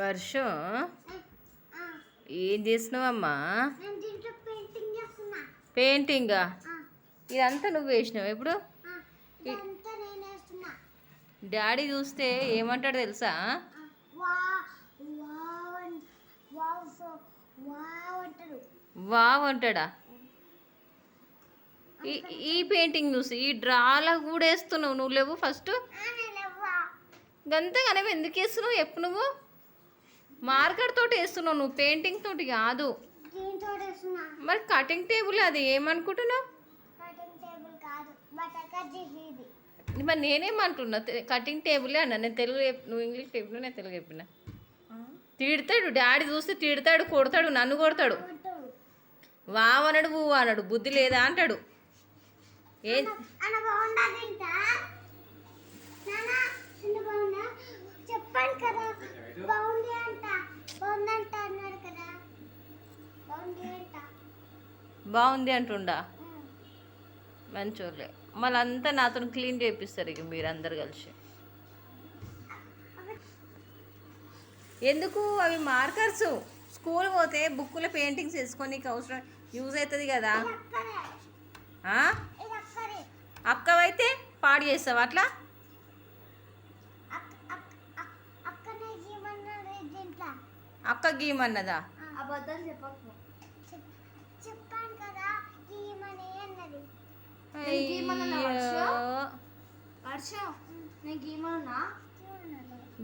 వర్షం ఏం చేసినావమ్మా? పెయింటింగా? ఇదంతా నువ్వు వేసినావు ఎప్పుడు? డాడీ చూస్తే ఏమంటాడు తెలుసా? వావ్ అంటాడా? ఈ పెయింటింగ్ చూసి ఈ డ్రాలా కూడా వేస్తున్నావు నువ్వు. లేవు ఫస్ట్ గంతే కనవి ఎందుకు వేస్తున్నావు? ఎప్పుడు నువ్వు మార్కర్ తోటి వేస్తున్నావు, నువ్వు పెయింటింగ్ తోటి కాదు. మరి కటింగ్ టేబుల్ అది ఏమనుకుంటున్నావు? మరి నేనేమంటున్నా? కటింగ్ టేబులే అన్నా. నేను తెలుగు నువ్వు ఇంగ్లీష్ టేబుల్, నేను తెలుగు చెప్పిన. తిడతాడు డాడీ చూస్తే, తిడతాడు, కొడతాడు, నన్ను కొడతాడు. వావ్ అనడు, పువ్వు అన్నాడు, బుద్ధి లేదా అంటాడు. ఏం బాగుంది అంటుండా? మంచోళ్ళే. మళ్ళీ అంతా నాతో క్లీన్ చేపిస్తారు ఇక మీరందరు కలిసి. ఎందుకు? అవి మార్కర్స్. స్కూల్ పోతే బుక్కులో పెయింటింగ్స్ వేసుకోనికి అవసరం, యూజ్ అవుతుంది కదా. అక్కవైతే పాడు చేస్తావు అట్లా? అక్క గీమన్నదా?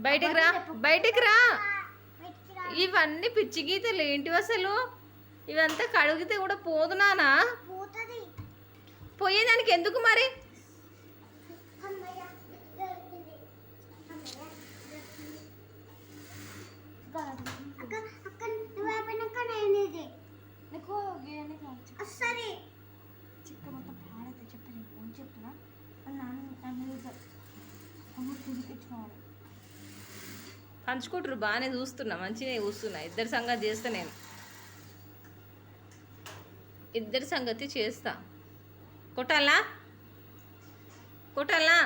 బయటికి రా, బయటికి రా. ఇవన్నీ పిచ్చి గీతలు ఏంటివి అసలు? ఇవంతా కడిగితే కూడా పోదు నానా? పోయేదానికి ఎందుకు మరి? పంచుకుంటారు, బాగానే చూస్తున్నా, మంచిగా చూస్తున్నా. ఇద్దరి సంగతి చేస్తా నేను, ఇద్దరి సంగతి చేస్తా. కొట్టాలా? కొట్టాలా?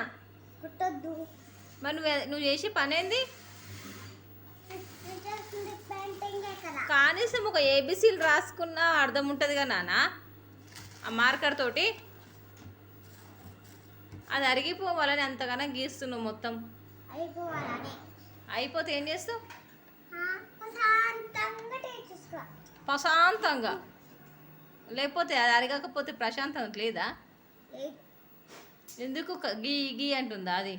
మరి నువ్వు చేసే పని ఏంది? కనీసం ఒక ఏబిసిలు రాసుకున్నా అర్థం ఉంటుంది కదా నాన్న. ఆ మార్కర్ తోటి అది అరిగిపోవాలని అంతగానో గీస్తున్నావు మొత్తం. అయిపోతే ఏం చేస్తావు? ప్రశాంతంగా. లేకపోతే అది అరగకపోతే ప్రశాంతంగా లేదా? ఎందుకు గీ గీ అంటుందా? అది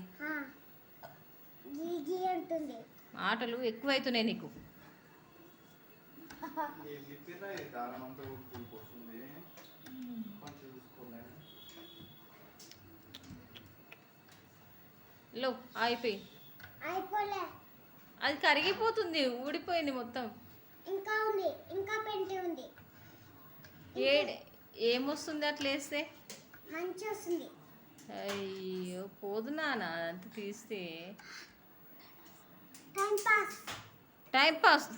మాటలు ఎక్కువైతున్నాయి నీకు. లో అయిపోయి అది కరిగిపోతుంది, ఊడిపోయింది మొత్తం. ఇంకా ఉంది, ఇంకా పెంటి ఉంది. ఏమొస్తుంది అట్లా వేస్తే? మంచి వస్తుంది. అయ్యో పోదు నాన్న అంత తీస్తే. Time pass.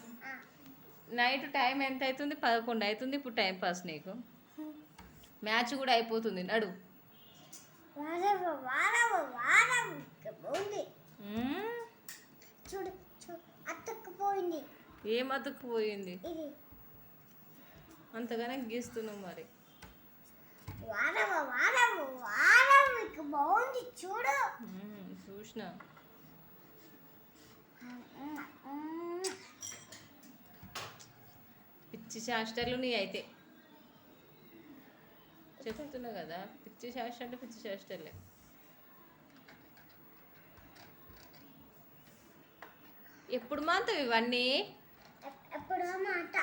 నైట్ టైం ఎంత అవుతుంది? 11 అవుతుంది. ఇప్పుడు టైం పాస్ నీకు? మ్యాచ్ కూడా అయిపోతుంది, నడు. చూడు, అతుక్కుపోయింది. ఏం అతుక్కుపోయింది? అంతగానే గీస్తున్నావు మరి. బాగుంది చూడు. చూసిన. పిచ్చి శాస్త్రాలు నీ అయితే చెప్తున్నా కదా. పిచ్చి శాస్త్రాలు పిచ్చి శాస్త్రాలే. ఎప్పుడు మాత్రం ఇవన్నీ? ఎప్పుడు మాట.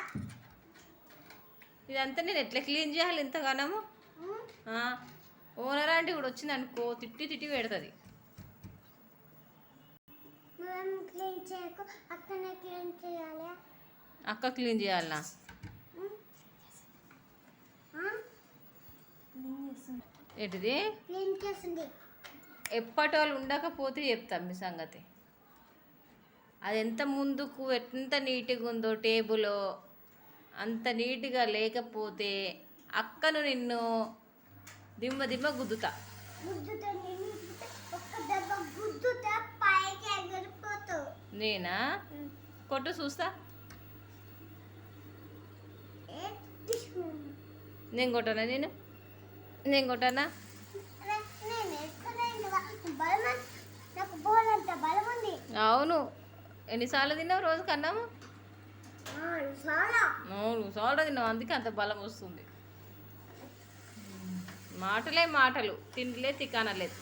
ఇదంతా నేను ఎట్లా క్లీన్ చేయాలి ఇంతగానము? ఓనర్ ఆంటీ కూడా వచ్చింది అనుకో, తిట్టి తిట్టి పెడుతుంది. అక్క క్లీన్ చేయాలనా? ఏంటిది? ఎప్పటి వాళ్ళు ఉండకపోతే చెప్తాం మీ సంగతి. అది ఎంత ముందుకు ఎంత నీట్గా ఉందో టేబుల్, అంత నీట్గా లేకపోతే అక్కను నిన్ను దిమ్మ దిమ్మ గుద్దుతా. నేనా? కొట్టు చూస్తా. నేను కొట్టానా? నేను కొట్టానా? నాకు బోలంత బలం ఉంది. అవును. ఎన్నిసార్లు తిన్నావు రోజు కన్నాము? చాలా అవును, సాల్ట్ తిన్నావు, అందుకే అంత బలం వస్తుంది. మాటలే మాటలు, తిండిలే తికానలేదు.